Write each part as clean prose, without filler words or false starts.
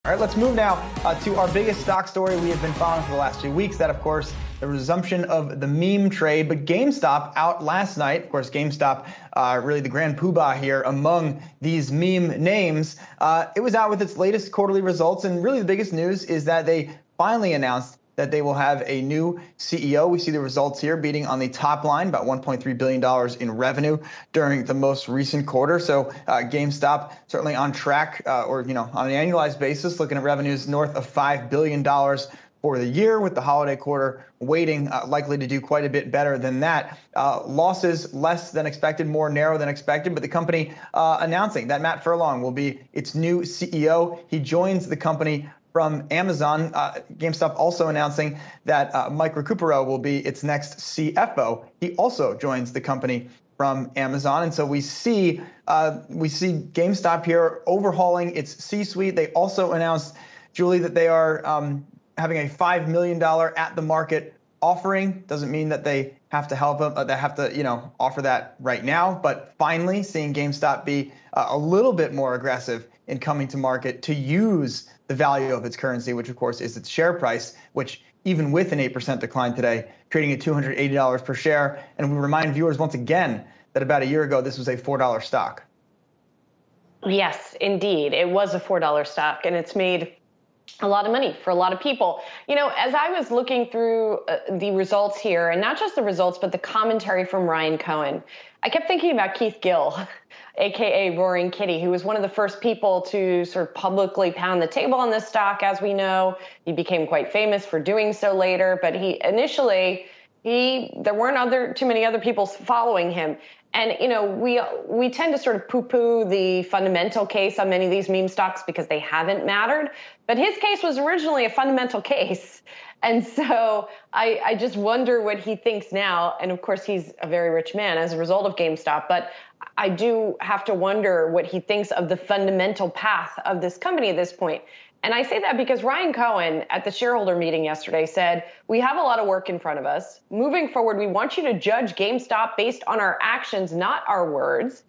All right, let's move now to our biggest stock story we have been following for the last 2 weeks. That, of course, the resumption of the meme trade. But GameStop out last night. Of course, GameStop, really the grand poobah here among these meme names. It was out with its latest quarterly results. And really the biggest news is that they finally announced that they will have a new CEO. We see the results here beating on the top line, about $1.3 billion in revenue during the most recent quarter. So GameStop certainly on track on an annualized basis, looking at revenues north of $5 billion for the year, with the holiday quarter waiting, likely to do quite a bit better than that. Losses less than expected, more narrow than expected, but the company announcing that Matt Furlong will be its new CEO. He joins the company from Amazon. GameStop also announcing that Mike Recupero will be its next CFO. He also joins the company from Amazon. And so we see GameStop here overhauling its C-suite. They also announced, Julie, that they are having a $5 million at the market offering. Doesn't mean that they have to help them, they have to, offer that right now. But finally, seeing GameStop be a little bit more aggressive in coming to market to use the value of its currency, which of course is its share price, which even with an 8% decline today, trading at $280 per share. And we remind viewers once again that about a year ago, this was a $4 stock. Yes, indeed. It was a $4 stock, and it's made a lot of money for a lot of people. As I was looking through the results here, and not just the results, but the commentary from Ryan Cohen, I kept thinking about Keith Gill, aka Roaring Kitty, who was one of the first people to sort of publicly pound the table on this stock. As we know, he became quite famous for doing so later, but there weren't too many other people following him. And, we tend to sort of poo-poo the fundamental case on many of these meme stocks because they haven't mattered. But his case was originally a fundamental case. And so I just wonder what he thinks now. And of course, he's a very rich man as a result of GameStop. But I do have to wonder what he thinks of the fundamental path of this company at this point. And I say that because Ryan Cohen at the shareholder meeting yesterday said, we have a lot of work in front of us. Moving forward, we want you to judge GameStop based on our actions, not our words.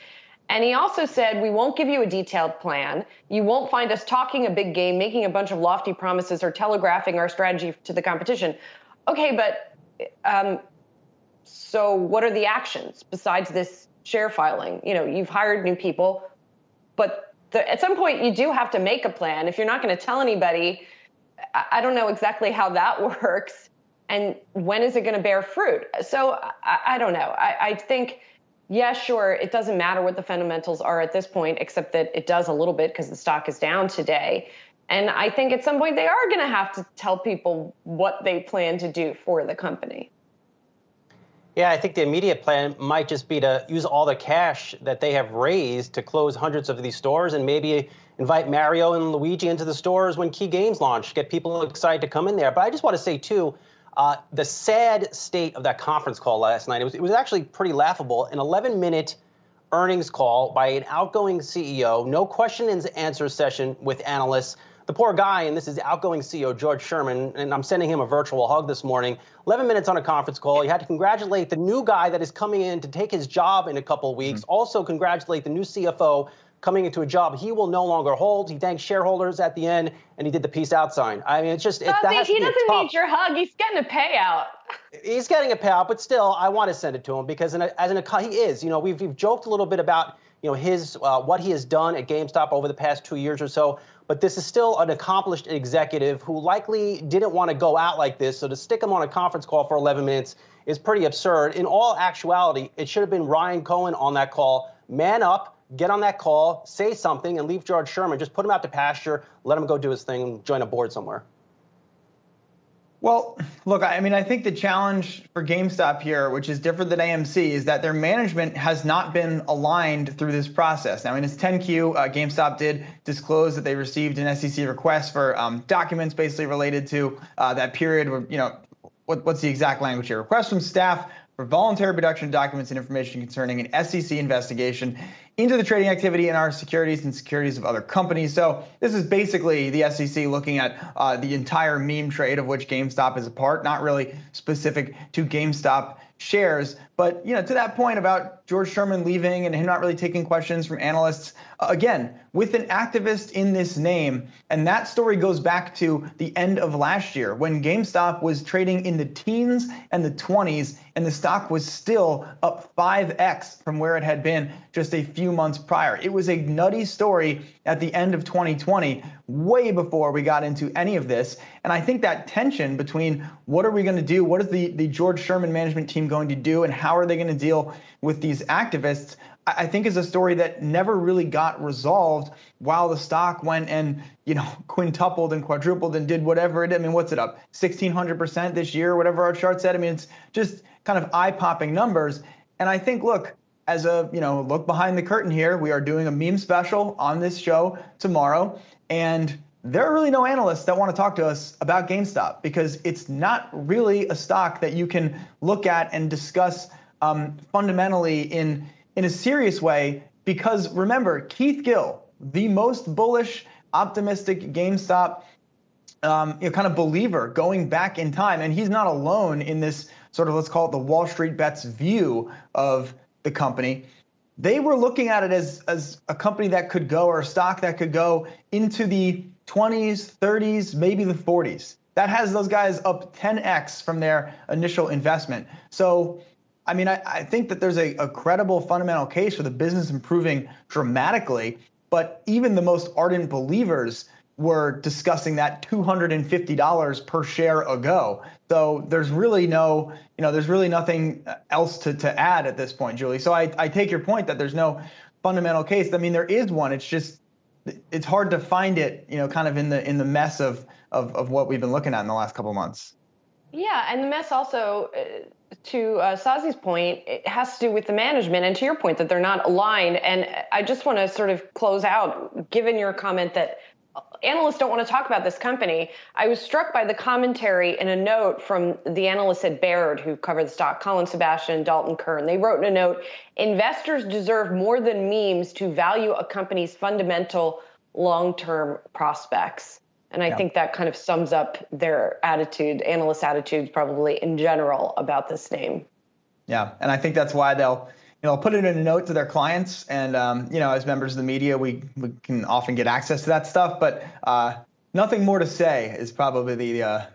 And he also said, we won't give you a detailed plan. You won't find us talking a big game, making a bunch of lofty promises, or telegraphing our strategy to the competition. Okay, but so what are the actions besides this share filing? You've hired new people, but at some point, you do have to make a plan. If you're not going to tell anybody, I don't know exactly how that works. And when is it going to bear fruit? So I don't know. I think, yeah, sure, it doesn't matter what the fundamentals are at this point, except that it does a little bit because the stock is down today. And I think at some point they are going to have to tell people what they plan to do for the company. Yeah, I think the immediate plan might just be to use all the cash that they have raised to close hundreds of these stores and maybe invite Mario and Luigi into the stores when key games launch, get people excited to come in there. But I just want to say, too, the sad state of that conference call last night, it was actually pretty laughable. An 11-minute earnings call by an outgoing CEO, no question and answer session with analysts. The poor guy, and this is outgoing CEO George Sherman, and I'm sending him a virtual hug this morning, 11 minutes on a conference call. He had to congratulate the new guy that is coming in to take his job in a couple of weeks, also congratulate the new CFO coming into a job he will no longer hold. He thanked shareholders at the end, and he did the peace out sign. I mean, it's just... He doesn't need your hug. He's getting a payout. He's getting a payout, but still, I want to send it to him because he is. We've joked a little bit about his what he has done at GameStop over the past 2 years or so. But this is still an accomplished executive who likely didn't want to go out like this. So to stick him on a conference call for 11 minutes is pretty absurd. In all actuality, it should have been Ryan Cohen on that call. Man up, get on that call, say something, and leave George Sherman. Just put him out to pasture, let him go do his thing, and join a board somewhere. Well, look, I think the challenge for GameStop here, which is different than AMC, is that their management has not been aligned through this process. Now, in its 10Q, GameStop did disclose that they received an SEC request for documents basically related to that period where, what's the exact language here? Request from staff for voluntary production of documents and information concerning an SEC investigation into the trading activity in our securities and securities of other companies. So this is basically the SEC looking at the entire meme trade of which GameStop is a part, not really specific to GameStop shares. But, to that point about George Sherman leaving and him not really taking questions from analysts, again, with an activist in this name, and that story goes back to the end of last year when GameStop was trading in the teens and the 20s, and the stock was still up 5x from where it had been just a few months prior. It was a nutty story at the end of 2020, way before we got into any of this. And I think that tension between what are we going to do, what is the George Sherman management team going to do, and how are they going to deal with these activists, I think is a story that never really got resolved while the stock went and, quintupled and quadrupled and did whatever it did. I mean, what's it up? 1,600% this year, whatever our chart said. I mean, it's just kind of eye-popping numbers. And I think, look, as a, look behind the curtain here, we are doing a meme special on this show tomorrow. And there are really no analysts that want to talk to us about GameStop because it's not really a stock that you can look at and discuss fundamentally in a serious way. Because remember, Keith Gill, the most bullish, optimistic GameStop kind of believer going back in time, and he's not alone in this sort of, let's call it the Wall Street Bets view of the company. They were looking at it as a company that could go, or a stock that could go into the 20s, 30s, maybe the 40s. That has those guys up 10x from their initial investment. So, I mean, I think that there's a credible fundamental case for the business improving dramatically, but even the most ardent believers were discussing that $250 per share ago. So there's really there's really nothing else to add at this point, Julie. So I take your point that there's no fundamental case. I mean, there is one. It's just, it's hard to find it, kind of in the mess of what we've been looking at in the last couple of months. Yeah, and the mess also, to Sozzi's point, it has to do with the management, and to your point that they're not aligned. And I just want to sort of close out, given your comment that analysts don't want to talk about this company. I was struck by the commentary in a note from the analysts at Baird who cover the stock, Colin Sebastian and Dalton Kern. They wrote in a note, investors deserve more than memes to value a company's fundamental long-term prospects. And I think that kind of sums up their attitude, analyst attitudes probably in general about this name. Yeah, and I think that's why they'll put it in a note to their clients. And, as members of the media, we can often get access to that stuff. But nothing more to say is probably the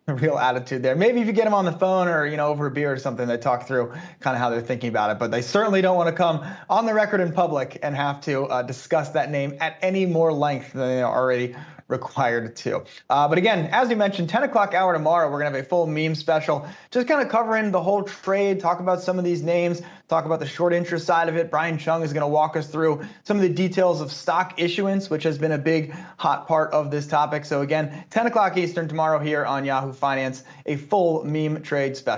real attitude there. Maybe if you get them on the phone or, over a beer or something, they talk through kind of how they're thinking about it. But they certainly don't want to come on the record in public and have to discuss that name at any more length than they are already required to. But again, as we mentioned, 10 o'clock hour tomorrow, we're going to have a full meme special, just kind of covering the whole trade, talk about some of these names, talk about the short interest side of it. Brian Chung is going to walk us through some of the details of stock issuance, which has been a big hot part of this topic. So again, 10 o'clock Eastern tomorrow here on Yahoo Finance, a full meme trade special.